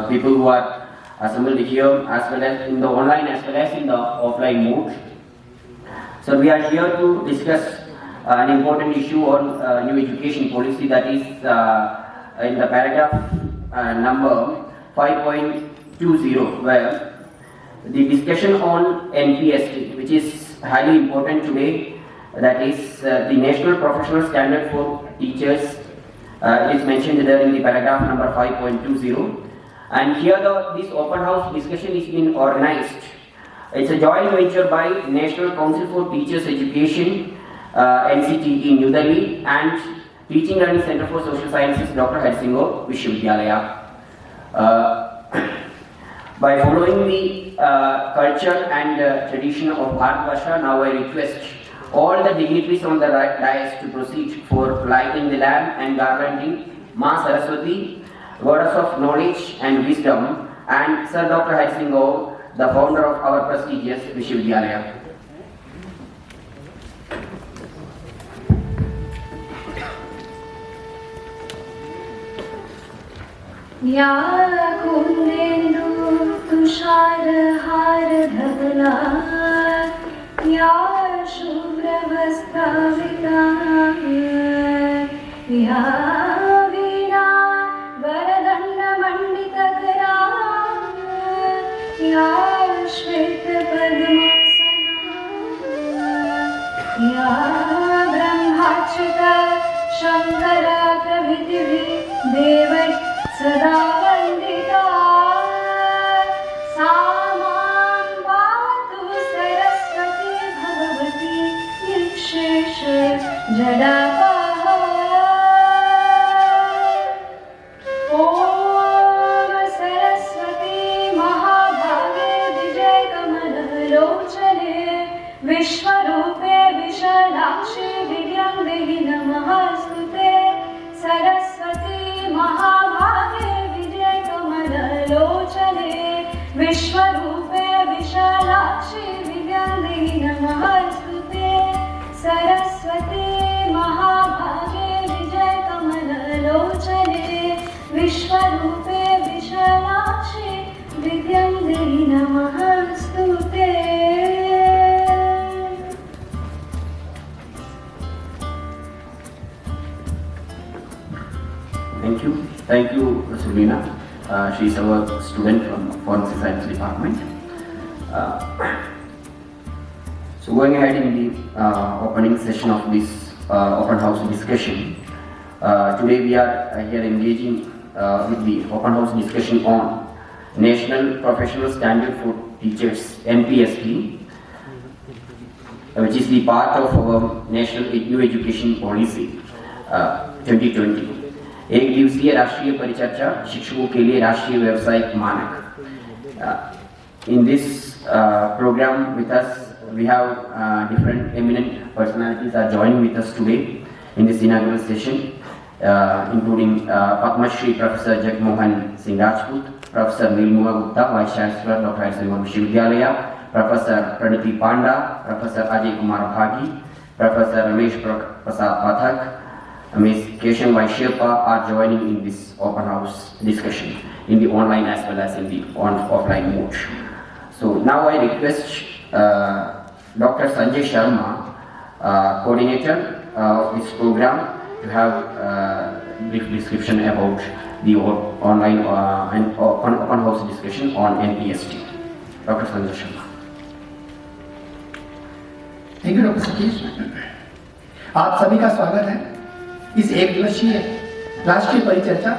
People who are assembled here as well as in the online as well as in the offline mode. So we are here to discuss an important issue on new education policy, that is in the paragraph number 5.20, where the discussion on NPST, which is highly important today, that is the National Professional Standard for Teachers, is mentioned there in the paragraph number 5.20. And here this open house discussion is being organized. It's a joint venture by National Council for Teachers Education, NCTE New Delhi, and Teaching Learning Center for Social Sciences, Dr. Harisingh Gour Vishwavidylaya. By following the culture and tradition of Bharat, now I request all the dignitaries on the dais to proceed for lighting the lamp and garlanding Ma Saraswati, goddess of knowledge and wisdom, and Sir Dr. Harisingh Gour, the founder of our prestigious Vishwavidyalaya. या कुंदेन्दु तुषार हार धवला, या शुभ्रवस्त्रावृता, या वीणा वरदण्ड मण्डितकरा, या श्वेत पद्मासना, या ब्रह्माच्युत शंकर प्रभृतिभिः देवैः सदा वन्दिता, सा मां पातु सरस्वती भगवती निर्शेष जडापाः। ॐ सरस्वती महाभागे विजयकमललोचने विश्वरूपे विशालाक्षि विद्यां देहि नमःस्तुते। सरस्वती महाभागे विजयकमललोचने विश्वरूपे विशालाक्षि विद्यां देहि नमःस्तुते। सरस्वती महाभागे विजयकमललोचने विश्वरूपे विशालाक्षि विद्यां देहि नमःस्तुते। Thank you, Sulina. She is our student from Forensic Science Department. So going ahead in the opening session of this open house discussion, today we are here engaging with the open house discussion on National Professional Standard for Teachers, NPST, which is the part of our National New Education Policy 2020. एक दिवसीय राष्ट्रीय परिचर्चा शिक्षकों के लिए राष्ट्रीय व्यावसायिक मानक. In this program with us, we have different eminent personalities are joining with us today in this inaugural session, including Padma Shri Professor Jagmohan Singh Rajput, Professor Nilmula Gupta, Vice Chancellor Dr. Harisingh Gour Vishwavidylaya, Professor Praniti Panda, Professor Ajay Kumar Bhagi, Professor Ramesh Prasad Pathak, Ms. Keshan Vaishyapa are joining in this open house discussion in the online as well as in the offline mode. So now I request Dr. Sanjay Sharma, coordinator of this program, to have a brief description about the online and open house discussion on NPST. Dr. Sanjay Sharma. Thank you, Dr. Satish. आप सभी का स्वागत है इस एक दिवसीय राष्ट्रीय परिचर्चा,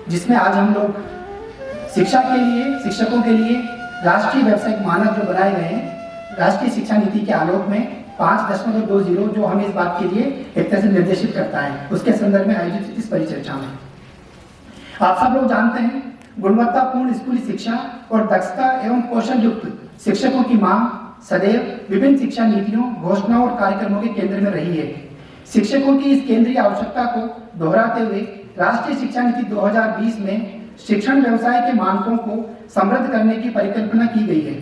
जिसमें आज हम लोग शिक्षा के लिए, शिक्षकों के लिए राष्ट्रीय व्यावसायिक मानक जो बनाए गए हैं राष्ट्रीय शिक्षा नीति के आलोक में 5.20 जो हमें इस बात के लिए एक तरह से निर्देशित करता है, उसके संदर्भ में आयोजित इस परिचर्चा में आप सब लोग जानते हैं गुणवत्तापूर्ण स्कूली शिक्षा और दक्षता एवं कौशल युक्त शिक्षकों की मांग सदैव विभिन्न शिक्षा नीतियों, घोषणाओं और कार्यक्रमों के केंद्र में रही है। शिक्षकों की इस केंद्रीय आवश्यकता को दोहराते हुए राष्ट्रीय शिक्षा नीति 2020 में शिक्षण व्यवसाय के मानकों को समृद्ध करने की परिकल्पना की गई है।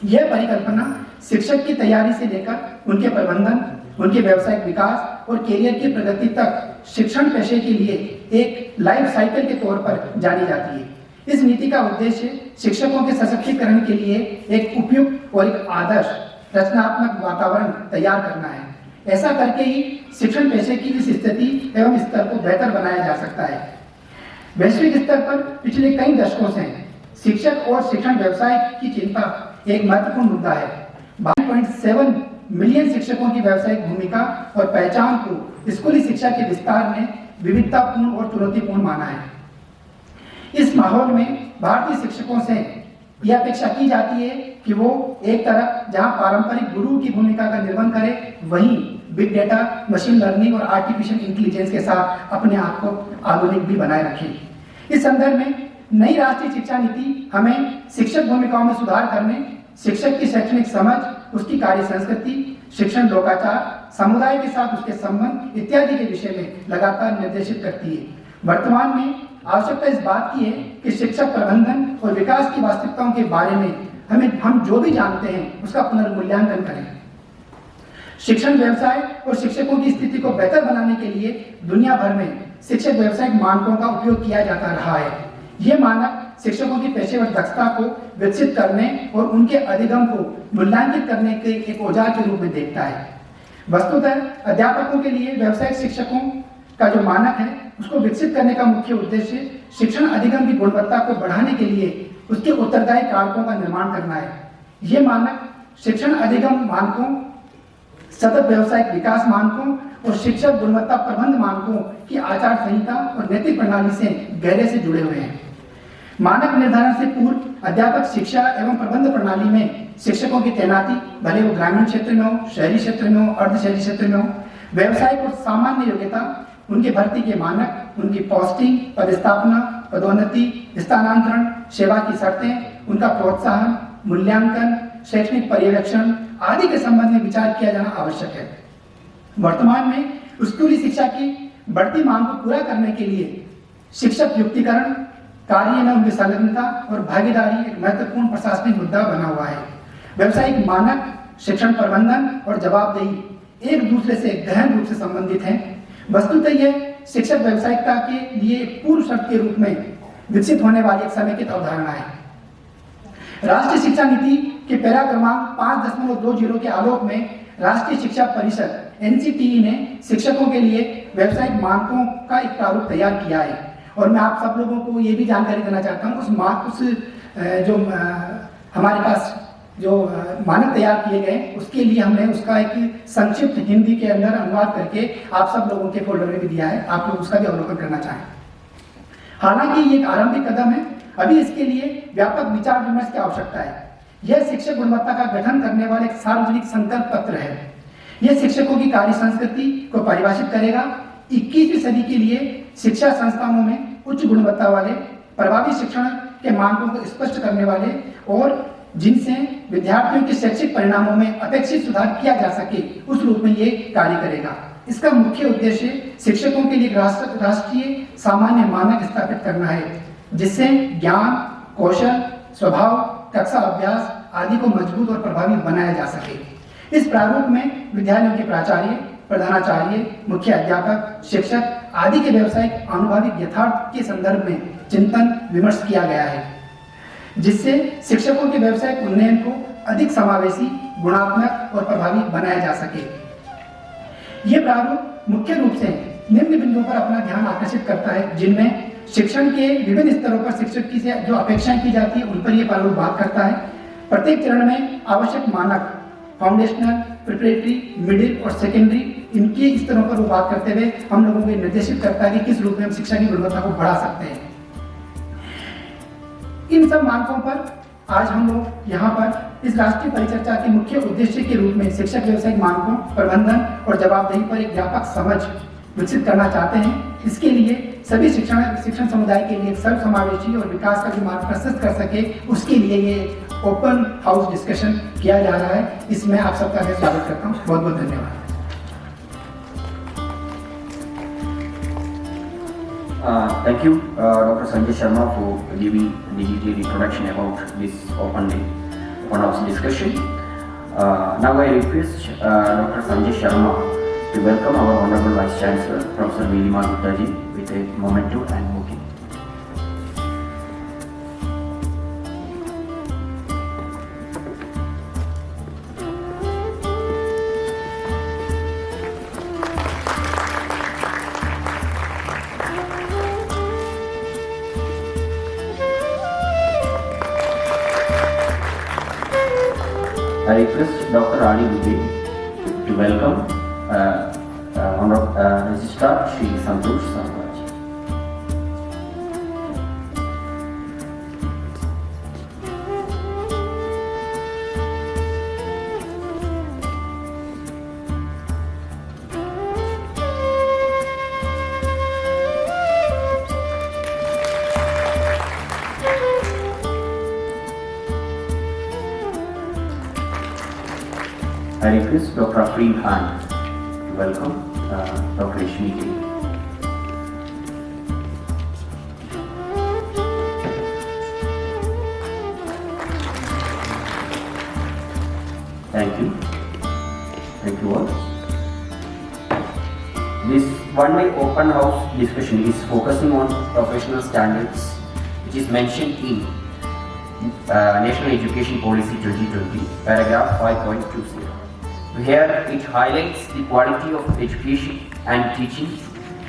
यह परिकल्पना शिक्षक की तैयारी से लेकर उनके प्रबंधन, उनके व्यावसायिक विकास और करियर की प्रगति तक शिक्षण पेशे के लिए एक लाइफ साइकिल के तौर पर जानी जाती है। इस नीति का उद्देश्य शिक्षकों के सशक्तिकरण के लिए एक उपयुक्त और एक आदर्श रचनात्मक वातावरण तैयार करना है। ऐसा करके ही शिक्षण पेशे की इस स्थिति एवं स्तर को बेहतर बनाया जा सकता है। वैश्विक स्तर पर पिछले कई दशकों से शिक्षक और शिक्षण व्यवसाय की चिंता एक महत्वपूर्ण मुद्दा है। 22.7 मिलियन शिक्षकों की व्यावसायिक भूमिका और पहचान को स्कूली शिक्षा के विस्तार में विविधतापूर्ण और चुनौतीपूर्ण माना है। इस माहौल में भारतीय शिक्षकों से यह अपेक्षा की जाती है कि वो एक तरफ जहां पारंपरिक गुरु की भूमिका का निर्वहन करें, वहीं बिग डेटा, मशीन लर्निंग और आर्टिफिशियल इंटेलिजेंस के साथ अपने आप को आधुनिक भी बनाए रखें। इस संदर्भ में नई राष्ट्रीय शिक्षा नीति हमें शिक्षक भूमिकाओं में सुधार करने, शिक्षक की शैक्षणिक समझ, उसकी कार्य संस्कृति, शिक्षण लोकाचार, समुदाय के साथ उसके संबंध इत्यादि के विषय में लगातार निर्देशित करती है। वर्तमान में आवश्यकता इस बात की है कि शिक्षक प्रबंधन और विकास की वास्तविकताओं के बारे में हम जो भी जानते हैं उसका पुनर्मूल्यांकन करें। शिक्षण व्यवसाय और शिक्षकों की स्थिति को बेहतर बनाने के लिए दुनिया भर में शिक्षक व्यवसायिक मानकों का उपयोग किया जाता रहा है। ये मानक शिक्षकों की पेशेवर दक्षता को विकसित करने और उनके अधिगम को मूल्यांकित करने के एक औजार के रूप में देखता है। वस्तुतः अध्यापकों के लिए व्यावसायिक शिक्षकों का जो मानक है उसको विकसित करने का मुख्य उद्देश्य शिक्षण अधिगम की गुणवत्ता को बढ़ाने के लिए उसके उत्तरदायी कारकों का निर्माण करना है। ये मानक शिक्षण अधिगम मानकों, सतत व्यावसायिक विकास मानकों और शिक्षक गुणवत्ता प्रबंध मानकों की आचार संहिता और नैतिक प्रणाली से गहरे से जुड़े हुए हैं। मानक निर्धारण से पूर्व अध्यापक शिक्षा एवं प्रबंध प्रणाली में शिक्षकों की तैनाती, भले वो ग्रामीण क्षेत्र में हो, शहरी क्षेत्र में हो, अर्धशहरी क्षेत्र में हो, व्यावसायिक और सामान्य योग्यता, उनकी भर्ती के मानक, उनकी पोस्टिंग, पदस्थापना, पदोन्नति, स्थानांतरण, सेवा की शर्तें, उनका प्रोत्साहन, मूल्यांकन, शैक्षणिक पर्यवेक्षण आदि के संबंध में विचार किया जाना आवश्यक है। वर्तमान में स्कूली शिक्षा की बढ़ती मांग को पूरा करने के लिए शिक्षक युक्तिकरण, कार्य में उनकी संलग्नता और भागीदारी एक महत्वपूर्ण प्रशासनिक मुद्दा बना हुआ है। व्यावसायिक मानक, शिक्षण प्रबंधन और जवाबदेही एक दूसरे से गहन रूप से संबंधित हैं। वस्तुतः यह शिक्षक व्यावसायिकता के लिए एक पूर्व शर्त के रूप में विकसित होने वाली एक समेकित अवधारणा है। राष्ट्रीय शिक्षा नीति के पैरा क्रमांक 5.20 के आलोक में राष्ट्रीय शिक्षा परिषद NCTE ने शिक्षकों के लिए व्यावसायिक मानकों का एक प्रारूप तैयार किया है। और मैं आप सब लोगों को ये भी जानकारी देना चाहता हूँ हमारे पास जो मानक तैयार किए गए उसके लिए हमने उसका एक संक्षिप्त हिंदी के अंदर अनुवाद करके आप सब लोगों के फोल्डर में भी दिया है। आप लोग उसका भी अवलोकन करना चाहें। हालांकि ये एक आरंभिक कदम है, अभी इसके लिए व्यापक विचार विमर्श की आवश्यकता है। यह शिक्षक गुणवत्ता का गठन करने वाला एक सार्वजनिक संकल्प पत्र है। यह शिक्षकों की कार्य संस्कृति को परिभाषित करेगा। 21वीं सदी के लिए शिक्षा संस्थानों में उच्च गुणवत्ता वाले प्रभावी शिक्षण के मानकों को स्पष्ट करने वाले और जिनसे विद्यार्थियों के शैक्षिक परिणामों में अपेक्षित सुधार किया जा सके उस रूप में ये कार्य करेगा। इसका मुख्य उद्देश्य शिक्षकों के लिए राष्ट्रीय सामान्य मानक स्थापित करना है, जिससे ज्ञान, कौशल, स्वभाव, कक्षा अभ्यास आदि को मजबूत और प्रभावी बनाया जा सके। इस प्रारूप में विद्यालयों के प्राचार्य, प्रधानाचार्य, मुख्य अध्यापक, शिक्षक आदि के व्यावसायिक आनुभाविक यथार्थ के संदर्भ में चिंतन विमर्श किया गया है, जिससे शिक्षकों के व्यावसायिक उन्नयन को अधिक समावेशी, गुणात्मक और प्रभावी बनाया जा सके। ये प्रारूप मुख्य रूप से निम्न बिंदुओं पर अपना ध्यान आकर्षित करता है, जिनमें शिक्षण के विभिन्न स्तरों पर शिक्षक की से जो अपेक्षाएं की जाती है उन पर यह प्रारूप बात करता है। प्रत्येक चरण में आवश्यक मानक, फाउंडेशनल, प्रिपरेटरी, मिडिल और सेकेंडरी, इनके स्तरों पर वो बात करते हुए हम लोगों को निर्देशित करता है कि किस रूप में हम शिक्षा की गुणवत्ता को बढ़ा सकते हैं। इन सब मानकों पर आज हम लोग यहाँ पर इस राष्ट्रीय परिचर्चा के मुख्य उद्देश्य के रूप में शिक्षक व्यावसायिक मानकों, प्रबंधन और जवाबदेही पर एक व्यापक समझ विकसित करना चाहते हैं। इसके लिए सभी शिक्षण समुदाय के लिए सर्व समावेशी और विकास का जो मार्ग प्रशस्त कर सके, उसके लिए ये ओपन हाउस डिस्कशन किया जा रहा है। इसमें आप सबका मैं स्वागत करता हूँ। बहुत बहुत धन्यवाद। Thank you, Dr. Sanjay Sharma, for giving the detailed introduction about this open house discussion. Now I request Dr. Sanjay Sharma to welcome our Honorable Vice Chancellor, Professor Nilima Guptaji, with a memento and bouquet. I request Dr. Ali Dubey to welcome Honorable Registrar Shri Santosh Samraj. I request Dr. Afreen Khan to welcome Dr. Ishmi Gill. Thank you. Thank you all. This one-day open house discussion is focusing on professional standards, which is mentioned in National Education Policy 2020, paragraph 5.20. Here it highlights the quality of education and teaching.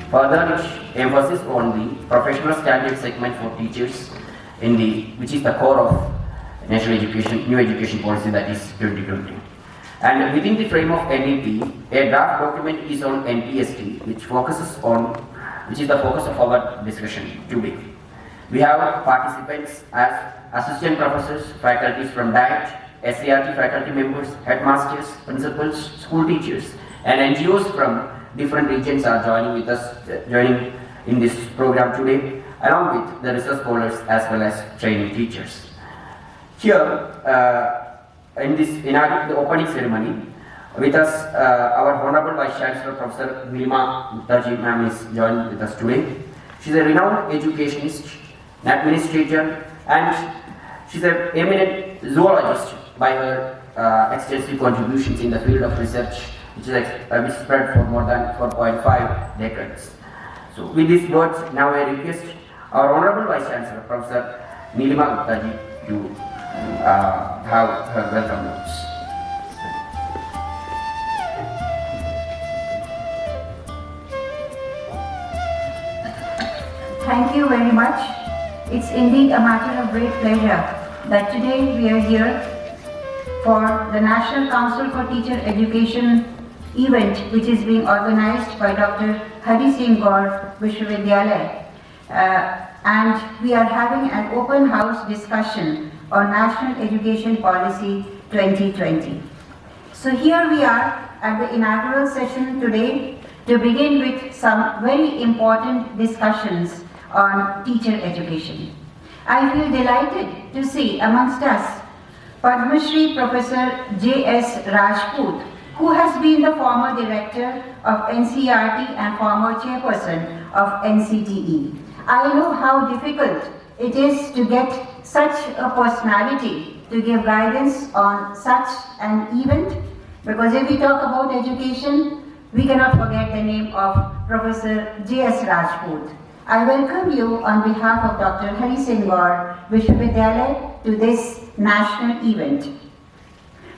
Further, it emphasis on the professional standard segment for teachers which is the core of National Education, New Education Policy, that is 2020. And within the frame of NEP, a draft document is on NPST, which is the focus of our discussion today. We have participants as assistant professors, faculties from DIET, SART faculty members, headmasters, principals, school teachers, and NGOs from different regions are joining in this program today, along with the research scholars as well as training teachers. Here, in the opening ceremony, with us, our Honorable Vice Chancellor, Professor Nilima Guptaji ma'am is joined with us today. She is a renowned educationist, an administrator, and she is an eminent zoologist by her extensive contributions in the field of research, which is spread for more than 4.5 decades. So with these words, now I request our Honorable Vice Chancellor, Professor Nilima Guptaji, to have her welcome notes. Thank you very much. It's indeed a matter of great pleasure that today we are here for the National Council for Teacher Education event, which is being organized by Dr. Harisingh Gour Vishwavidylaya. And we are having an open house discussion on National Education Policy 2020. So here we are at the inaugural session today to begin with some very important discussions on teacher education. I feel delighted to see amongst us Padma Shri Professor J S Rajput, who has been the former director of NCERT and former chairperson of NCTE. I know how difficult it is to get such a personality to give guidance on such an event, because if we talk about education, we cannot forget the name of Professor J S Rajput. I welcome you on behalf of Dr. Harisingh Gour Vishwavidylaya to this national event.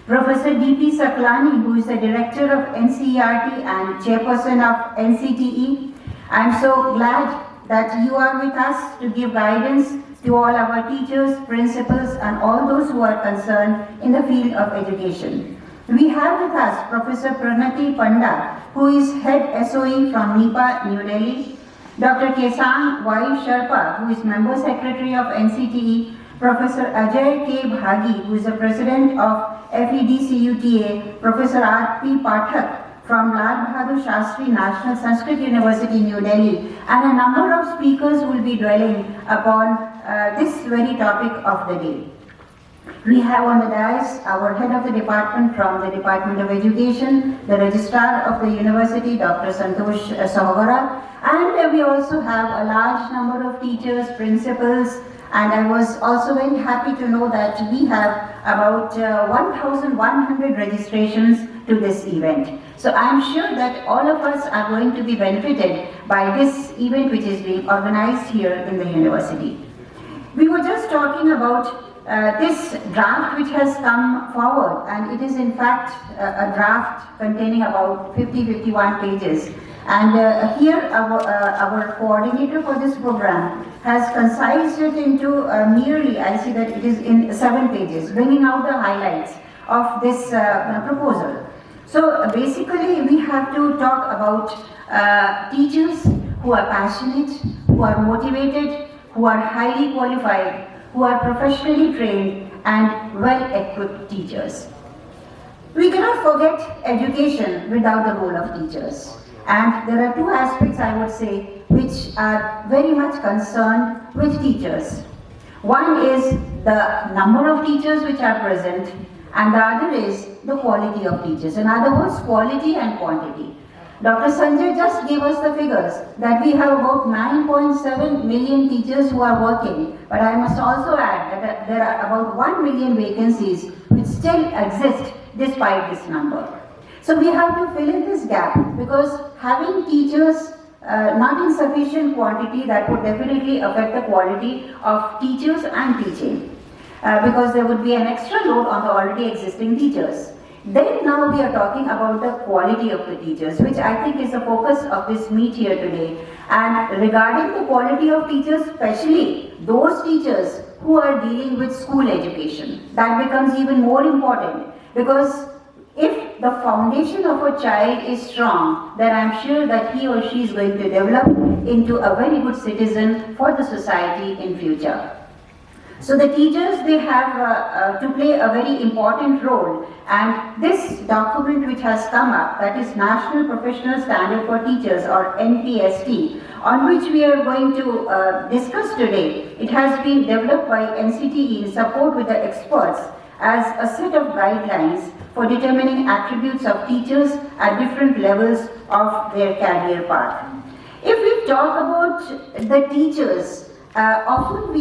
Professor D.P. Saklani, who is the director of NCERT and chairperson of NCTE, I am so glad that you are with us to give guidance to all our teachers, principals, and all those who are concerned in the field of education. We have with us Professor Pranati Panda, who is head SOE from NEPA, New Delhi, Dr. Kesang Y. Sharpa, who is member secretary of NCTE, Professor Ajay K. Bhagi, who is the president of FEDCUTA, Professor R. P. Pathak from Lal Bahadur Shastri National Sanskrit University, New Delhi, and a number of speakers will be dwelling upon this very topic of the day. We have on the dais our head of the department from the Department of Education, the registrar of the university, Dr. Santosh Sahogara, and we also have a large number of teachers, principals, and I was also very happy to know that we have about 1,100 registrations to this event. So I am sure that all of us are going to be benefited by this event which is being organized here in the university. We were just talking about this draft which has come forward, and it is in fact a draft containing about 51 pages. And here our coordinator for this program has concised it into merely, I see that it is in 7 pages, bringing out the highlights of this proposal. So basically we have to talk about teachers who are passionate, who are motivated, who are highly qualified, who are professionally trained and well-equipped teachers. We cannot forget education without the role of teachers. And there are 2 aspects, I would say, which are very much concerned with teachers. One is the number of teachers which are present, and the other is the quality of teachers. In other words, quality and quantity. Dr. Sanjay just gave us the figures that we have about 9.7 million teachers who are working, but I must also add that there are about 1 million vacancies which still exist despite this number. So we have to fill in this gap, because having teachers not in sufficient quantity, that would definitely affect the quality of teachers and teaching, because there would be an extra load on the already existing teachers. Then now we are talking about the quality of the teachers, which I think is the focus of this meet here today. And regarding the quality of teachers, especially those teachers who are dealing with school education, that becomes even more important, because if the foundation of a child is strong, then I am sure that he or she is going to develop into a very good citizen for the society in future. So the teachers, they have to play a very important role, and this document which has come up, that is National Professional Standard for Teachers, or NPST, on which we are going to discuss today, it has been developed by NCTE in support with the experts as a set of guidelines for determining attributes of teachers at different levels of their career path. If we talk about the teachers, often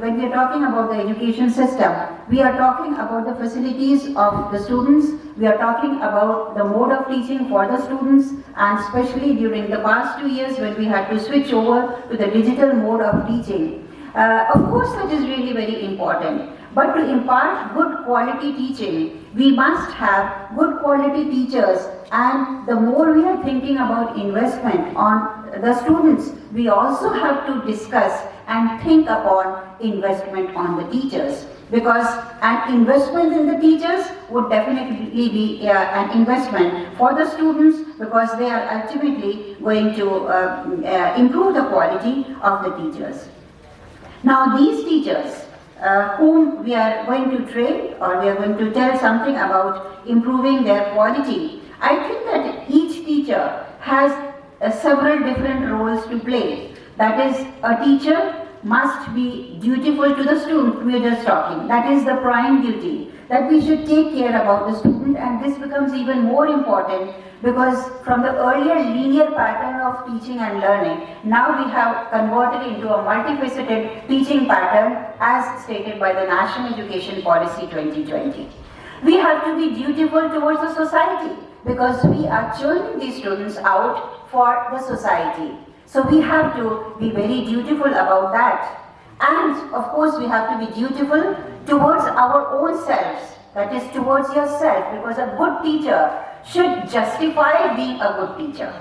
when we are talking about the education system, we are talking about the facilities of the students, we are talking about the mode of teaching for the students, and especially during the past 2 years when we had to switch over to the digital mode of teaching. Of course, that is really very important. But to impart good quality teaching, we must have good quality teachers, and the more we are thinking about investment on the students, we also have to discuss and think upon investment on the teachers, because an investment in the teachers would definitely be an investment for the students, because they are ultimately going to improve the quality of the teachers. Now these teachers whom we are going to train, or we are going to tell something about improving their quality, I think that each teacher has several different roles to play. That is, a teacher must be dutiful to the student. We are just talking. That is the prime duty, that we should take care about the student, and this becomes even more important because from the earlier linear pattern of teaching and learning, now we have converted into a multifaceted teaching pattern as stated by the National Education Policy 2020. We have to be dutiful towards the society because we are churning these students out for the society. So we have to be very dutiful about that. And of course we have to be dutiful towards our own selves, that is towards yourself, because a good teacher should justify being a good teacher.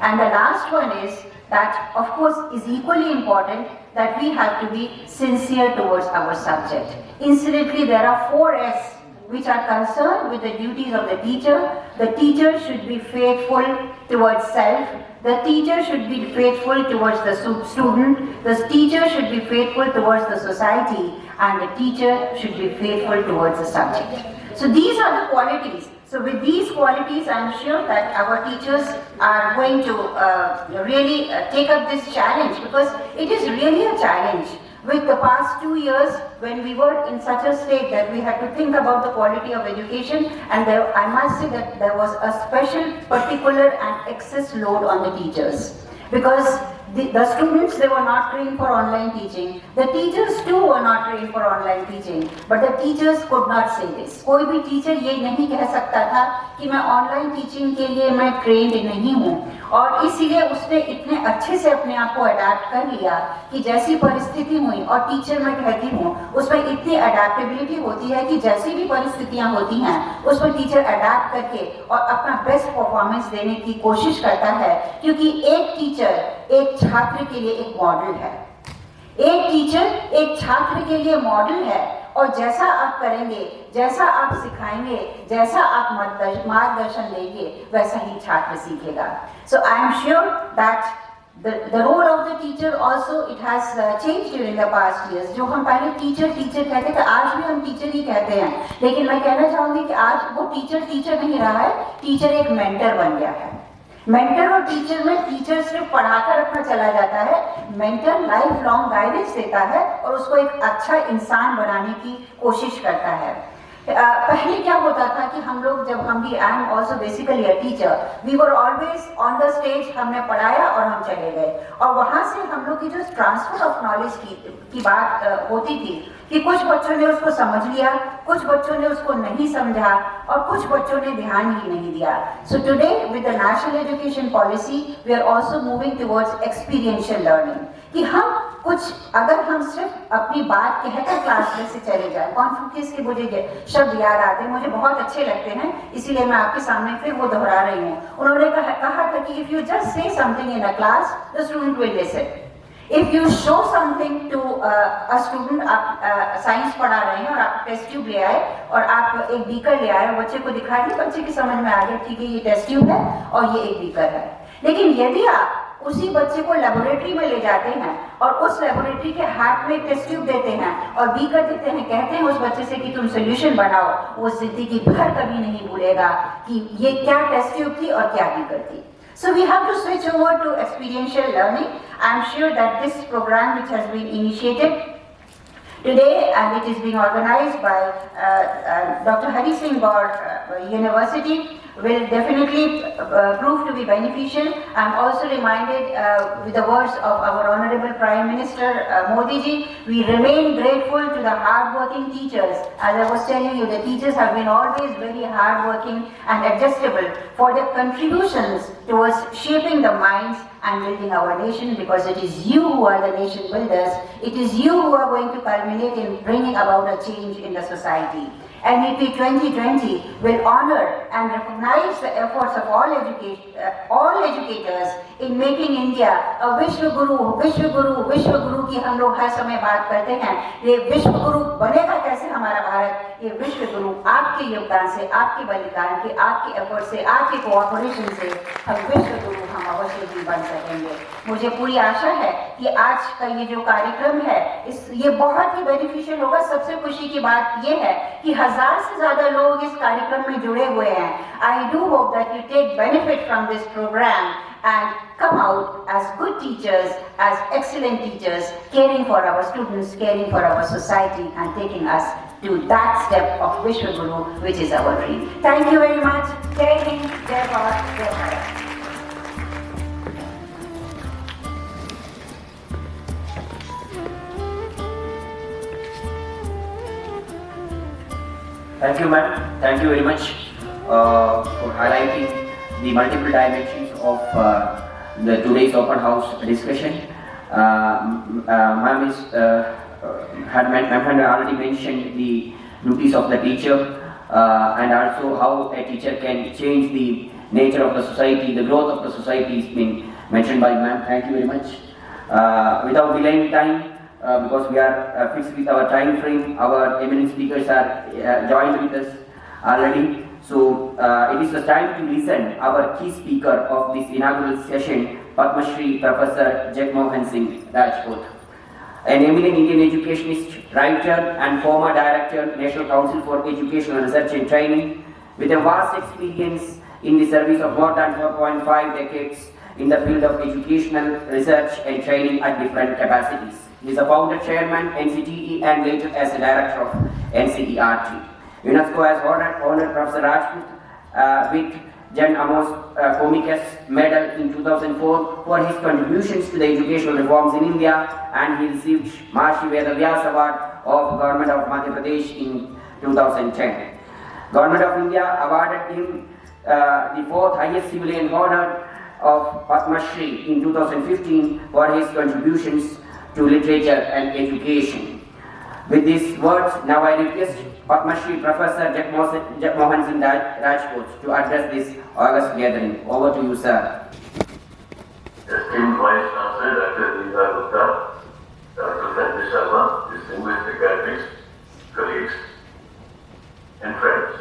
And the last one is that, of course, is equally important, that we have to be sincere towards our subject. Incidentally, there are 4 S which are concerned with the duties of the teacher. The teacher should be faithful towards self. The teacher should be faithful towards the student. The teacher should be faithful towards the society. And the teacher should be faithful towards the subject. So these are the qualities. So with these qualities, I am sure that our teachers are going to really take up this challenge, because it is really a challenge. with the past 2 years when we were in such a state that we had to think about the quality of education, and I must say that there was a special, particular and excess load on the teachers. Because the students, they were not trained for online teaching. The teachers too were not trained for online teaching. But the teachers could not say this. कोई भी teacher ये नहीं कह सकता था कि मैं online teaching के लिए मैं ट्रेंड नहीं हूँ, और इसीलिए उसने इतने अच्छे से अपने आप को अडेप्ट कर लिया कि जैसी परिस्थिति हुई, और टीचर मैं कहती हूँ उसमें इतनी अडेप्टेबिलिटी होती है कि जैसी भी परिस्थितियाँ होती हैं उसमें टीचर अडेप्ट करके और अपना बेस्ट परफॉर्मेंस देने की कोशिश करता है, क्योंकि एक टीचर एक छात्र के लिए एक मॉडल है। एक टीचर एक छात्र के लिए मॉडल है, और जैसा आप करेंगे, जैसा आप सिखाएंगे, जैसा आप मार्गदर्शन देंगे, वैसा ही छात्र सीखेगा। So I am sure that the role of the teacher also it has changed during the past years. जो हम पहले टीचर कहते थे, आज भी हम टीचर ही कहते हैं, लेकिन मैं कहना चाहूंगी कि आज वो टीचर नहीं रहा है, टीचर एक मेंटर बन गया है। मेंटर और टीचर में टीचर सिर्फ पढ़ाकर रखना चला जाता है, मेंटर लाइफ लॉन्ग गाइडेंस देता है और उसको एक अच्छा इंसान बनाने की कोशिश करता है। पहले क्या होता था कि हम लोग जब हम भी, I am also basically a teacher, we were always on the stage, हमने पढ़ाया और हम चले गए, और वहां से हम लोग की जो ट्रांसफर ऑफ नॉलेज की बात होती थी कि कुछ बच्चों ने उसको समझ लिया, कुछ बच्चों ने उसको नहीं समझा, और कुछ बच्चों ने ध्यान ही नहीं दिया। So today with the national education policy we are also moving towards experiential learning, कि हम कुछ, अगर हम सिर्फ अपनी बात कहकर क्लास में से चले जाए, कॉन्फ्यूशियस के मुझे शब्द याद आते हैं, मुझे बहुत अच्छे लगते हैं, इसीलिए मैं आपके सामने फिर वो दोहरा रही हूँ। उन्होंने कहा था कि if you just say something in a class the student will listen. If you show something to a student, आप साइंस पढ़ा रहे हैं और आप टेस्ट ट्यूब ले आए और आप एक बीकर ले आए, बच्चे को दिखा दिए, बच्चे की समझ में आ गया ठीक है ये टेस्ट ट्यूब है और ये एक बीकर है। लेकिन यदि आप उसी बच्चे को लेबोरेटरी में ले जाते हैं और उस लेबोरेटरी के हाथ में टेस्ट ट्यूब देते हैं और बीकर देते हैं, कहते हैं उस बच्चे से कि तुम सोल्यूशन बनाओ, वो जिंदगी भर कभी नहीं भूलेगा कि ये क्या टेस्ट ट्यूब थी और क्या बीकर थी। So we have to switch over to experiential learning. I am sure that this program which has been initiated today and it is being organized by Dr. Harisingh Gour University will definitely prove to be beneficial. I am also reminded with the words of our Honorable Prime Minister Modi ji, we remain grateful to the hard-working teachers. As I was telling you, the teachers have been always very hard-working and adjustable for their contributions towards shaping the minds and building our nation, because it is you who are the nation builders. It is you who are going to culminate in bringing about a change in the society. NEP2020 will honor and recognize the efforts of all educators in making India a Vishwa Guru की हम लोग हर समय बात करते हैं। ये विश्व गुरु बनेगा कैसे हमारा भारत? ये विश्व गुरु आपके योगदान से, आपके बलिदान के, आपके एफर्ट से, आपके कोऑपरेशन से हम विश्व गुरु हम अवश्य ही बन सकेंगे। मुझे पूरी आशा है कि आज का ये जो कार्यक्रम है ये बहुत ही बेनिफिशियल होगा। सबसे खुशी की बात ये है कि 1000 से ज्यादा लोग इस कार्यक्रम में जुड़े हुए हैं। I do hope that you take benefit from this program and come out as good teachers, as excellent teachers, caring for our students, caring for our society, and taking us to that step of Vishwa Guru, which is our dream. Thank you very much. Jai Hind, Jai Bharat, Jai Bharat. Thank you, ma'am. Thank you very much for highlighting the multiple dimensions of the today's open house discussion. Ma'am had already mentioned the duties of the teacher and also how a teacher can change the nature of the society. The growth of the society is being mentioned by ma'am. Thank you very much. Without delaying time, because we are fixed with our time frame, our eminent speakers are joined with us already. So it is the time to listen our key speaker of this inaugural session, Padma Shri Professor Harisingh Rajput, an eminent Indian educationist, writer and former director, National Council for Educational Research and Training, with a vast experience in the service of more than 4.5 decades in the field of educational research and training at different capacities. He is a founder chairman, NCTE, and later as a director of NCERT. UNESCO has honored Professor Rajput with Jan Amos Comicus Medal in 2004 for his contributions to the educational reforms in India, and he received Vishwavidyalaya Award of Government of Madhya Pradesh in 2010. Government of India awarded him the fourth highest civilian honor of Padma Shri in 2015 for his contributions to literature and education. With these words, now I request Padma Shri Professor Jagmohan Singh Rajput to address this august gathering. Over to you, sir. Esteemed Vice Chancellor Dr. Deepa Gupta, Dr. Sanjay Sharma, distinguished academics, colleagues, and friends.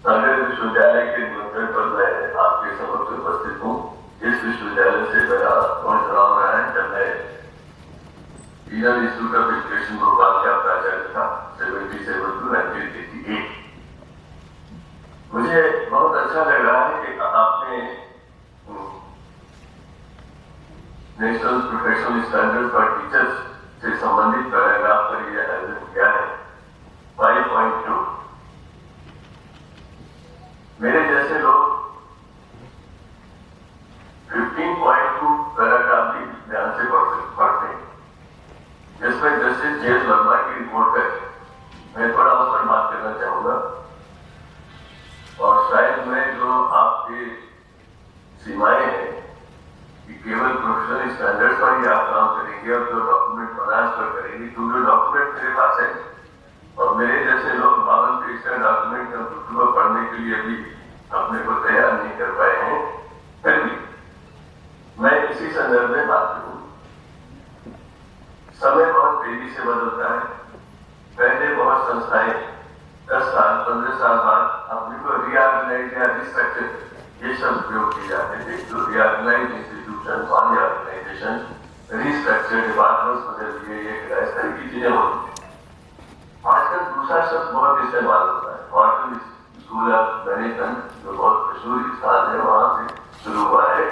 सागर विश्वविद्यालय के निमंत्रण पर मैं आपके समक्ष उपस्थित हूँ। इस विश्वविद्यालय से मेरा कौन जुड़ाव रहा है जब मैं Indian institute of education Bhopal का प्राचार्य था 77 to 1988। मुझे बहुत अच्छा लग रहा है कि आपने national professional standard for teachers से संबंधित पैराग्राफ पर यह आयोजन किया है। 5.2 मेरे जैसे लोग 15.2 पैराग्राफ भी ध्यान से पढ़ते हैं, जिसमें जस्टिस जेएस वर्मा की रिपोर्ट है। मैं थोड़ा उस पर बात करना चाहूंगा और शायद मैं जो आपके सीमाएं हैं कि केवल प्रोफेशनल स्टैंडर्ड्स पर ही आप काम करेंगे और जो डॉक्यूमेंट बनाने पर करेंगे, क्योंकि डॉक्यूमेंट मेरे पास है और मेरे जैसे लोग 52 पेज का डॉक्यूमेंट कंप्यूटर पर पढ़ने के लिए भी अपने को तैयार नहीं कर पाए हैं। फिर भी मैं इसी संदर्भ में बात करूँ। समय बहुत तेजी से बदलता है। पहले बहुत संस्थाएं 10 साल 15 साल बाद अपने को रीऑर्गेनाइज या रिस्ट्रक्चर ये शब्द प्रयोग किए जाते थे। जो reorganise institution organisation restructure departments बदल दिए, ये इस तरह की चीजें होती है। आजकल दूसरा शब्द बहुत इस्तेमाल होता है, ऑर्गन स्कूल ऑफ मैनेजमेंट जो बहुत मशहूर स्थान है, वहां से शुरू हुआ है।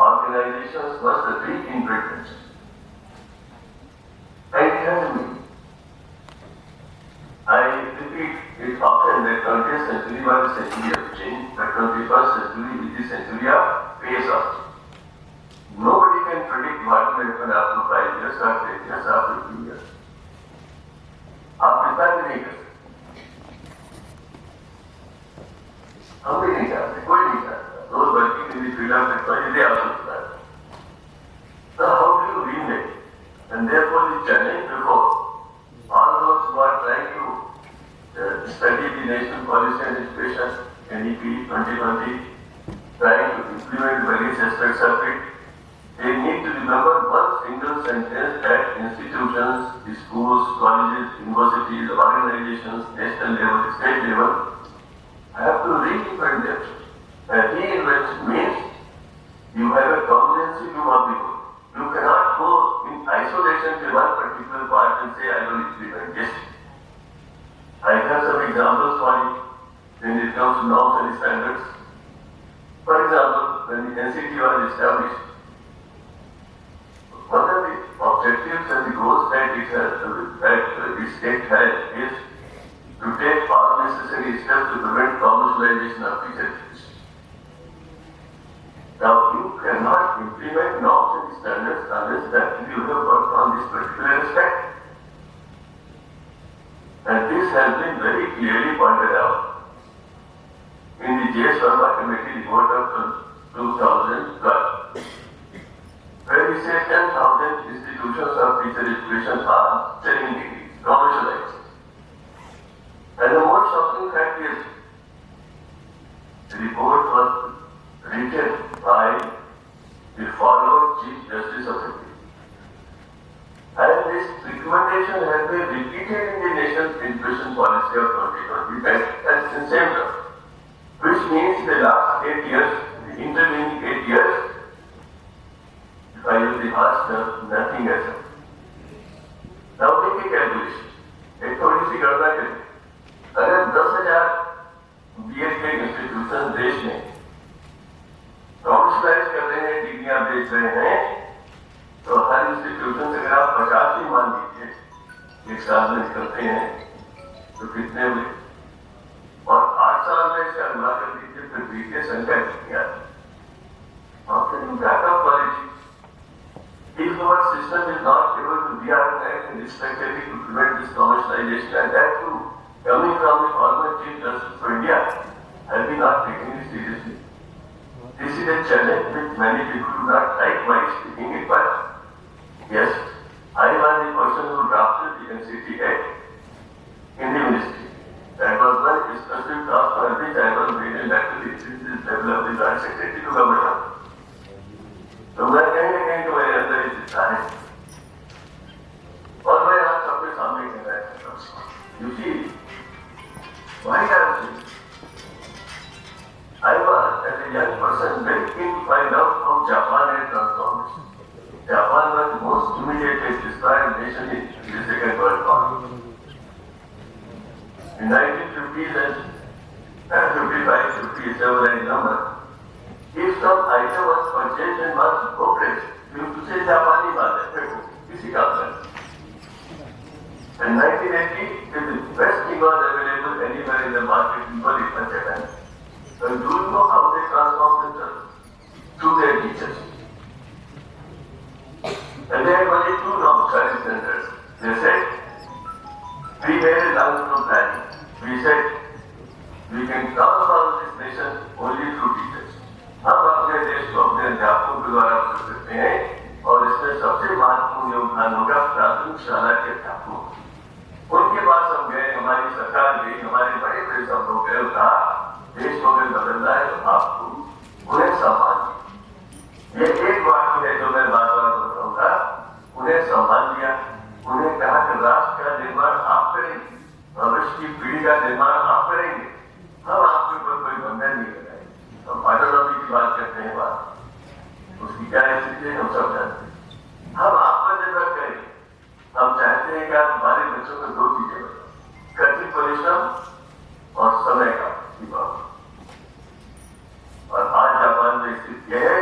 Organisations must reach in preference and I repeat it often that 20th century was the century of change, but 21st century is the century of face-off. Nobody can predict what will happen after 5 years or 10 years or 15 years. आप इतना भी नहीं कर सकते, हम भी नहीं चाहते, कोई नहीं चाहता। those working in the field of technology, they also start. So how do you remake? And therefore the challenge before all those who are trying to study the national policy and education, NEP2020, trying to implement various aspects of it, they need to remember one single sentence that institutions, schools, colleges, universities, organizations, national level, state level, have to reinvent themselves. And reinvent means you have a comprehensive view of the world. You cannot go in isolation to one particular part and say, I will implement this. I have some examples for you when it comes to norms and standards. For example, when the NCT was established, one of the objectives and the goals that the state has is to take all necessary steps to prevent commercialization of teacher education. Now, you cannot implement norms and standards unless that you have worked on this particular aspect. And this has been very clearly pointed out in the J. S. Rajput Committee report of 2012, where we say 10,000 institutions of teacher education are selling degrees, commercialized. And the most shocking fact is, the report was written by the former Chief Justice of India. And this recommendation has been repeated in the National Education Policy of 2020 as the same term, which means the last 8 years, the intervening 8 years, if I use the harsh term, nothing has happened. Now make a calculation. एक थोड़ी सी गणना करें। अगर 10,000 BEd के institution देश में commercialise कर रहे हैं, डिग्रियां बेच रहे हैं, तो हर इंस्टीट्यूशन एक साल में करते हैं तो कितने हुए, और 8 साल में इसका गुना कर दीजिए, फिर बीते संख्या कितनी आती है। After you back up quality, if our system is not able to reorganize and respectively to prevent this commercialization, and that too coming from the former Chief Justice for India, have we not taken it seriously? This is a challenge which many people do not like my speaking it, but yes, I was the person who drafted the NCT Act in the ministry. That was one specific task for which I was made a letter to the level of the Joint Secretary to Government. तो मैं कहीं ना कहीं तो मेरे अंदर ही चिंता है, और मैं आप सबके सामने कहना चाहता हूँ, you see, why I was as a young person very keen to find out how Japan had transformed. Japan was the most humiliated, destroyed nation in the Second World War. In 1950s and 55, 57 and number, if some item was purchased and was progress, you used to say Japani baat hai, kisi ka hai. In 1980, if the best thing was available anywhere in the market, people it was Japan. So do you know how they transformed themselves? Through their teachers. And they had only 2 normal study centers. They said, we made a long-term planning. We said, we can transform this nation only through teachers. हम अपने देश को अपने अध्यापकों के द्वारा कर सकते हैं, और इसमें सबसे महत्वपूर्ण योगदान होगा प्राथमिक शाला के अध्यापकों। उनके पास हम गए, हमारी सरकार गई, हमारे बड़े बड़े सब लोग गए, कहा देश को अगर बदलना है तो आपको उन्हें सम्मान दिया। ये एक वाक्य है जो मैं बार बार बताऊंगा, उन्हें सम्मान दिया, उन्हें कहा कि राष्ट्र का निर्माण आप करेंगे, भविष्य की पीढ़ी का निर्माण आप करेंगे, हम आपके ऊपर कोई बंधन नहीं करेंगे। हम ऑटोनॉमी की बात करते हैं, बात उसकी क्या स्थिति है हम सब जानते हैं। हम आप पर निर्भर करेंगे, हम चाहते हैं कि आप हमारे बच्चों को 2 चीजें बताओ, कठिन परिश्रम और समय का विभाग। और आज जापान में स्थिति यह है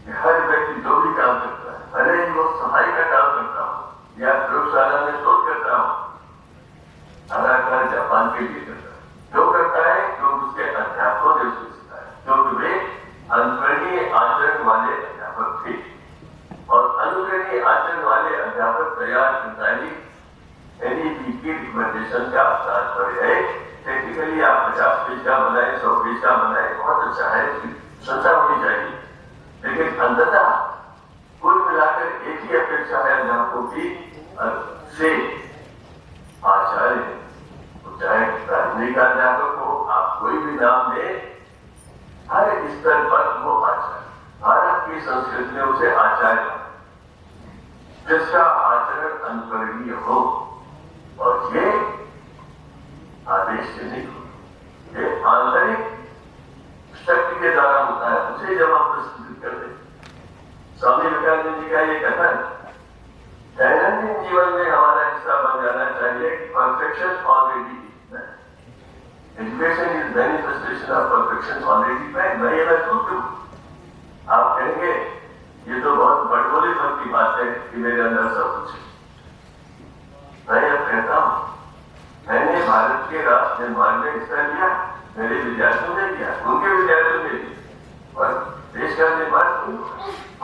कि हर व्यक्ति जो भी काम करता है, भले ही वो सफाई का काम करता हो या प्रयोगशाला में शोध करता हो, सारा कार्य जापान के लिए करता है। जो करता है जो उसके अध्यापकों ने उसको सिखाया, क्योंकि वे अनुकरणीय आचरण वाले अध्यापक थे, और अनुकरणीय आचरण वाले अध्यापक तैयार करना ही NEP की रिकमेंडेशन का तात्पर्य है। टेक्निकली आप 50 पेज का बनाए, 100 पेज का बनाए, बहुत अच्छा है, सच्चा होनी चाहिए, लेकिन अंततः कुल मिलाकर एक ही अपेक्षा है अध्यापकों की से आचार्य, चाहे प्राथमिक अध्यापक हो, आप कोई भी नाम दें, हर स्तर पर वो आचार्य। भारत की संस्कृति में उसे आचार्य, जिसका आचरण अनुकरणीय हो, और ये आदेश से नहीं, ये आंतरिक शक्ति के द्वारा होता है, उसे जब आप प्रस्तुत कर दें। स्वामी विवेकानंद जी का ये कथन दैनंदिन जीवन में हमारा हिस्सा बन जाना चाहिए कि perfection already education is manifestation of perfection already मैं ये महसूस करूं। आप कहेंगे ये तो बहुत बड़बोली मन की बात है कि मेरे अंदर सब कुछ है। मैं अब कहता हूं, मैंने भारत के राष्ट्र निर्माण में हिस्सा लिया, मेरे विद्यार्थियों ने लिया, उनके विद्यार्थियों ने लिया, और देश का निर्माण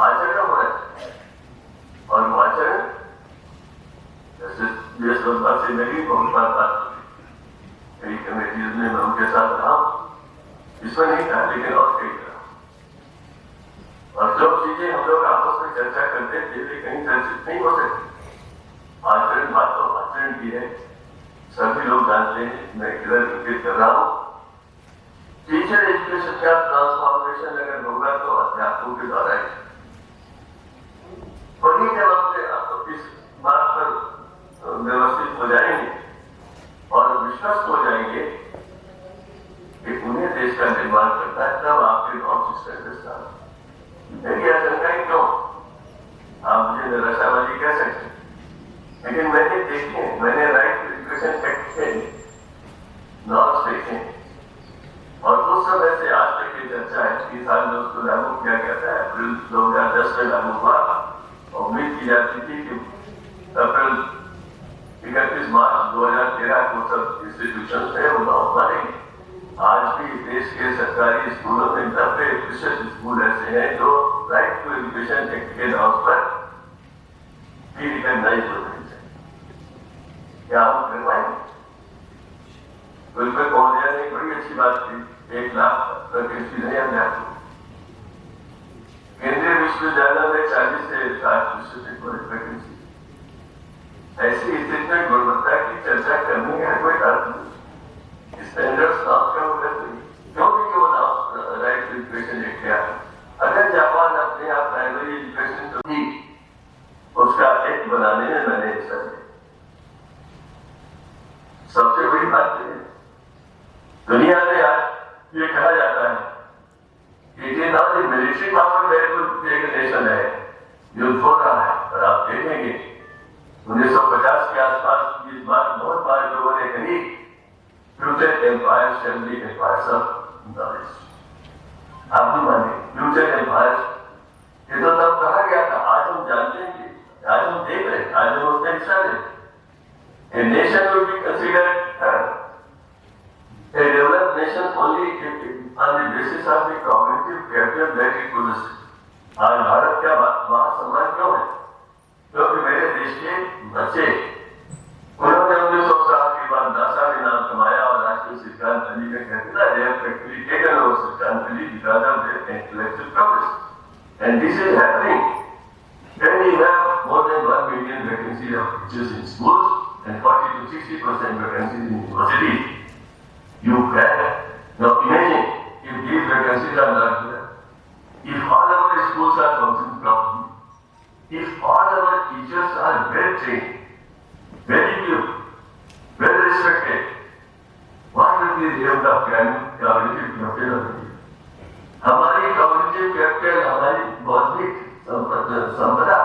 आचरण हो रहा है। और आचरण जैसे से मेरी बहुत बार बात हुई, कई कमेटीज में मैं उनके साथ रहा हूं, इसमें नहीं था लेकिन और कई तरह। और जो चीजें हम लोग आपस में चर्चा करते थे वे कहीं चर्चित नहीं हो सकती। आचरण बात तो आचरण की है, सभी लोग जानते हैं, मैं किधर इंगित कर रहा हूं। टीचर एजुकेशन का ट्रांसफॉर्मेशन अगर होगा तो अध्यापकों के द्वारा ही, वही जब आपने इस बात पर व्यवस्थित हो जाएंगे और विश्वस्त हो जाएंगे कि उन्हें देश का निर्माण करता है, तब आपके नॉर्म्स स्टैंडर्ड्स मेरी आशंकाएं क्यों, आप मुझे निराशावादी कह सकते हैं, लेकिन मैंने देखे, मैंने राइट टू एजुकेशन एक्ट के नॉर्म्स देखे, और उस समय से आज तक की चर्चा है। 3 साल में उसको लागू किया गया था, अप्रैल 2010 में लागू हुआ। उम्मीद की जाती थी कि अप्रैल इंस्टीट्यूशन है वो नॉर्म बनेंगे। आज भी देश के सरकारी स्कूलों में 90% स्कूल ऐसे हैं जो राइट टू एजुकेशन एक्ट के नाम पर भी रिकॉग्नाइज होते हैं। क्या हम करवाएंगे? बिल पे पहुंच जाने बड़ी अच्छी बात थी, 1 लाख वैकेंसी नहीं हमने आपको। केंद्रीय विश्वविद्यालय में 40 से 60% वैकेंसी। ऐसी स्थिति में गुणवत्ता की चर्चा करने का कोई अर्थ नहीं। स्टैंडर्ड्स नाम क्या होगा क्योंकि वो नाम राइट टू एजुकेशन एक्ट क्या है। अगर जापान अपने आप प्राइमरी एजुकेशन तो भी उसका एक्ट बनाने में मैंने हिस्सा लिया। सबसे बड़ी बात है दुनिया में आज ये कहा जाता है कि ये ना मिलिट्री पावर एक नेशन है, युद्ध हो रहा है। और आप देखेंगे 1950 के आसपास इस बात बहुत बार लोगों ने कही, future empire shall be empires of knowledge. आप भी माने फ्यूचर एम्पायर ये तो तब कहा गया था, आज हम जानते हैं कि आज हम देख रहे हैं, आज हम उसमें हिस्सा ले। A nation will be considered a developed nation only on the basis of the cognitive capital that it possesses. आज भारत का महासम्मान क्यों है? क्योंकि मेरे देश के बच्चे उन्होंने 1960 के बाद नासा में नाम कमाया और आज के सिद्धांत अली में कहते हैं they have actually taken over सिद्धांत Ali because of their intellectual progress. And this is happening. When you have more than 1 million vacancies of teachers in schools and 40 to 60% vacancies in universities, you can now imagine if these vacancies are not there, if all our schools are functioning properly, if all our teachers are well trained, well equipped, well respected, what will be the level of cognitive capital of India? हमारी cognitive capital, हमारी बौद्धिक संपदा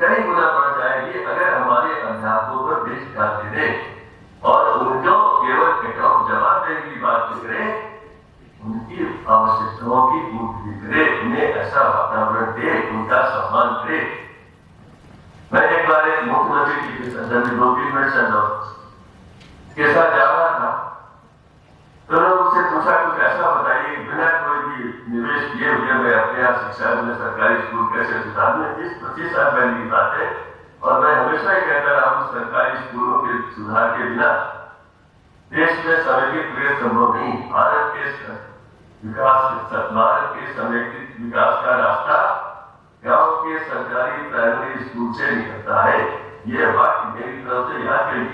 कई गुना बढ़ जाएगी अगर हमारे अध्यापकों पर देश ध्यान दे और उनको केवल जवाब देने की बात करे, उनकी आवश्यकताओं की पूर्ति करे, उन्हें ऐसा वातावरण दे, उनका सम्मान करे। मैं एक बार एक मुख्यमंत्री जी के साथ 2-3 मिनट के साथ जा रहा था, तो उन्होंने मुझसे पूछा कुछ ऐसा बताइए बिना कोई भी निवेश किए हुए मैं अपने यहाँ शिक्षा में सरकारी स्कूल कैसे सुधार में। 20-25 साल पहले की बात है और मैं हमेशा ही कहता रहा हूँ सरकारी स्कूलों के सुधार के बिना देश में समेकित विकास संभव नहीं। भारत के समेकित विकास का रास्ता गांव के सरकारी प्राइमरी स्कूल से निकलता है। ये बात मेरी तरफ से याद करिए।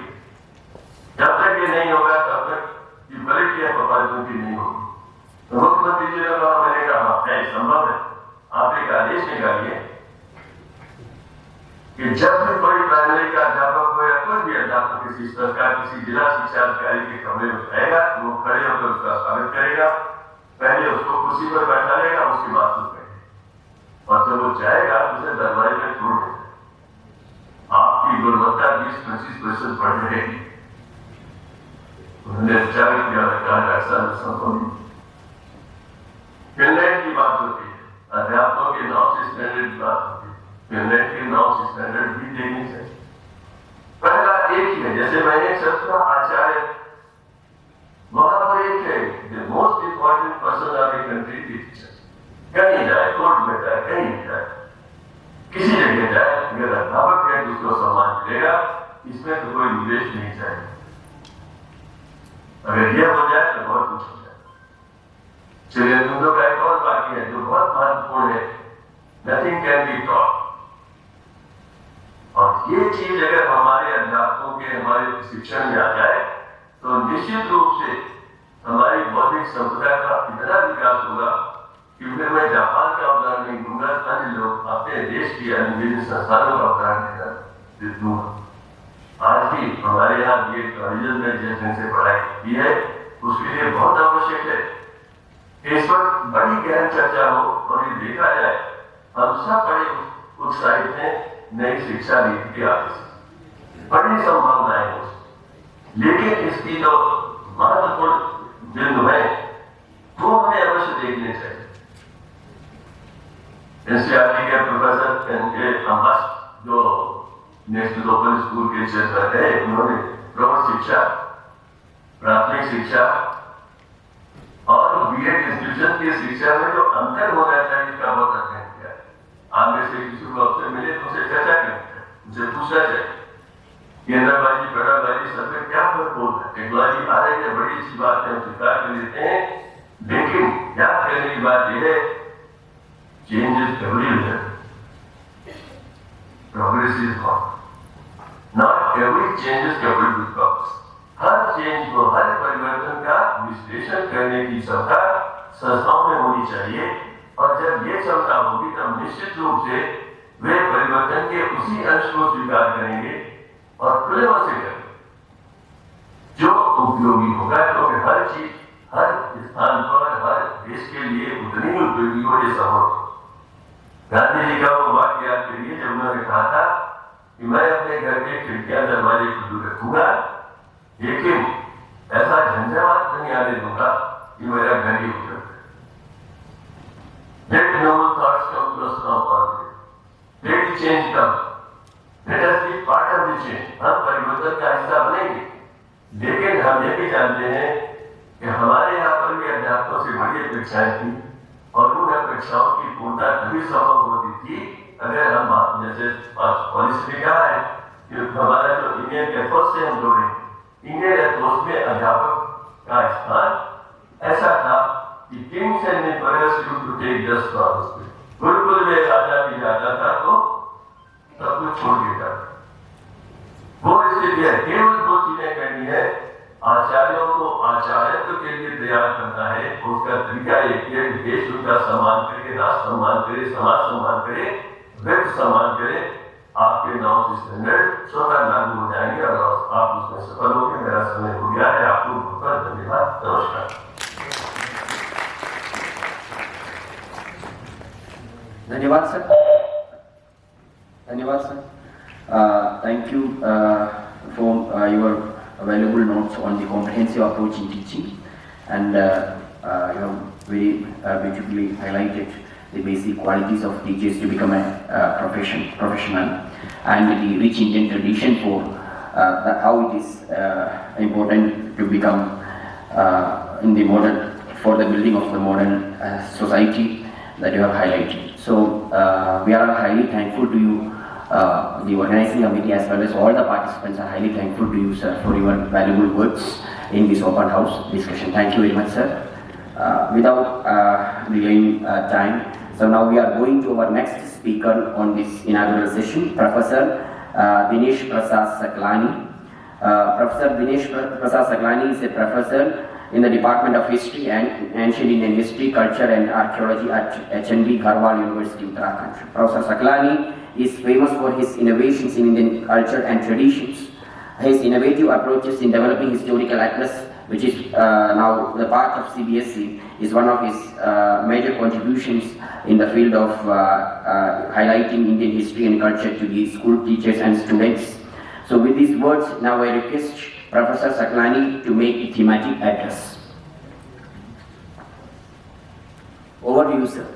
जब तक ये नहीं होगा तब तक इक्वलिटी ऑफ अपॉर्चुनिटी नहीं होगी। तो मुख्यमंत्री जी ने कहा, मैंने कहा है संभव है, आप एक आदेश निकालिए कि जब भी कोई प्राइमरी का अध्यापक हो या कोई भी अध्यापक किसी स्तर का किसी जिला शिक्षा अधिकारी के कमरे में जाएगा, वो खड़े होकर उसका स्वागत करेगा, पहले उसको कुर्सी पर बैठा लेगा, उसके बाद सुन करेगा और जब वो जाएगा उसे दरवाजे में छोड़ देगा। आपकी गुणवत्ता 20-25% बढ़ रहेगी। उन्होंने विचार किया, ऐसा संभव नहीं। फिनलैंड की बात होती है, अध्यापकों के नॉर्म्स स्टैंडर्ड की बात होती है, फिनलैंड के नॉर्म्स स्टैंडर्ड भी देखने चाहिए। पहला एक ही है, जैसे मैंने शब्द का आचार्य वहां पर एक है, the most important person of the country teacher. कहीं जाए, कोर्ट में जाए, कहीं भी जाए, किसी जगह जाए, अगर अध्यापक है तो उसको सम्मान मिलेगा। इसमें तो कोई निवेश नहीं चाहिए। अगर यह हो जाए तो बहुत कुछ हो जाए। चलिए बिंदु का एक और बाकी है जो बहुत महत्वपूर्ण है, नथिंग कैन बी टॉट। और ये चीज अगर हमारे अध्यापकों के हमारे शिक्षण में आ जाए तो निश्चित रूप से हमारी बौद्धिक संपदा का इतना विकास होगा कि फिर मैं जापान का उदाहरण नहीं दूंगा, अन्य लोग अपने देश की अन्य संस्थानों का उदाहरण दूंगा। आज भी हमारे यहाँ बी एड कॉलेज में जिस ढंग से पढ़ाई की है उसके लिए बहुत आवश्यक है इस पर बड़ी गहन चर्चा हो और ये देखा जाए हम सब बड़े उत्साहित हैं नई शिक्षा नीति के आगे से, बड़ी संभावनाएं हो, लेकिन इसकी जो महत्वपूर्ण बिंदु है वो हमें अवश्य देखने चाहिए। एनसीईआरटी के प्रोफेसर एन.के. अम्बास जो नेशनल ओपन स्कूल के चेयरमैन है, उन्होंने प्रौढ़ शिक्षा शिक्षा और बीएड इंस्टीट्यूशन की शिक्षा में जो अंतर हो जाता है इसका बहुत अध्ययन किया है। आप में से किसी को अवसर मिले तो उसे चर्चा करें, उसे पूछना चाहिए केंद्रबाजी पेड़ाबाजी सब में क्या फर्क होता है। टेक्नोलॉजी आ रही है, बड़ी अच्छी बात है, स्वीकार कर लेते हैं, लेकिन याद करने की बात यह है change is everywhere, progress is not every change is coupled with progress. Her change को, हर परिवर्तन का विश्लेषण करने की क्षमता संस्थाओं में होनी चाहिए और जब ये क्षमता होगी तब निश्चित रूप से वे परिवर्तन के उसी अंश को स्वीकार करेंगे और खुले मन से करेंगे जो उपयोगी होगा, क्योंकि हर चीज हर स्थान पर हर देश के लिए उतनी ही उपयोगी हो ये संभव। गांधी जी का वो वाक्य याद करिए जब उन्होंने कहा था कि मैं अपने घर के खिड़कियां दरवाजे खुले रखूंगा लेकिन ऐसा झंझावात नहीं आने दूंगा कि मेरा घर ही उजड़ जाए। Let noble thoughts come to us from all. Let the change come. Let us be part of the change. हम परिवर्तन का हिस्सा बनेंगे, लेकिन हम ये भी जानते हैं कि हमारे यहाँ पर भी अध्यापकों से बड़ी अपेक्षाएं थी और उन अपेक्षाओं की पूर्णता तभी संभव होती थी अगर हम जैसे पॉलिसी में कहा है कि हमारा जो इंडियन एयरफोर्स से हम जोड़े, इंडियन एयरफोर्स में अध्यापक का स्थान ऐसा था कि kings and empires used to take just for gurukul में राजा भी जाता था तो सब कुछ छोड़ देता था। वो स्थिति है, केवल दो चीजें करनी है, आचार्यों को आचार्यत्व के लिए तैयार करना है। उसका तरीका एक है, देश उनका सम्मान करे, राष्ट्र सम्मान करे, समाज सम्मान करे, व्यक्ति सम्मान करे। आपके नाम से स्टैंडर्ड स्वतः लागू हो जाएंगे और आप उसमें सफल होंगे। मेरा समय हो गया है, आपको बहुत बहुत धन्यवाद। नमस्कार। धन्यवाद सर, धन्यवाद sir. Thank you for your valuable notes on the comprehensive approach in teaching, and you have very beautifully highlighted the basic qualities of teachers to become a professional, and the rich Indian tradition for how it is important to become in the modern, for the building of the modern society that you have highlighted. So we are highly thankful to you, the organizing committee as well as all the participants are highly thankful to you, sir, for your valuable words in this open house discussion. Thank you very much, sir. Without delaying time, so now we are going to our next speaker on this inaugural session, Professor Dinesh Prasad Saklani. Professor Dinesh Prasad Saklani is a professor in the Department of History and Ancient Indian History, Culture and Archaeology at HND Garhwal University, Uttarakhand. Professor Saklani is famous for his innovations in Indian culture and traditions. His innovative approaches in developing historical atlas, which is now the part of CBSE, is one of his major contributions in the field of highlighting Indian history and culture to the school teachers and students. So with these words, now I request Professor Saklani to make a thematic address. Over to you, sir.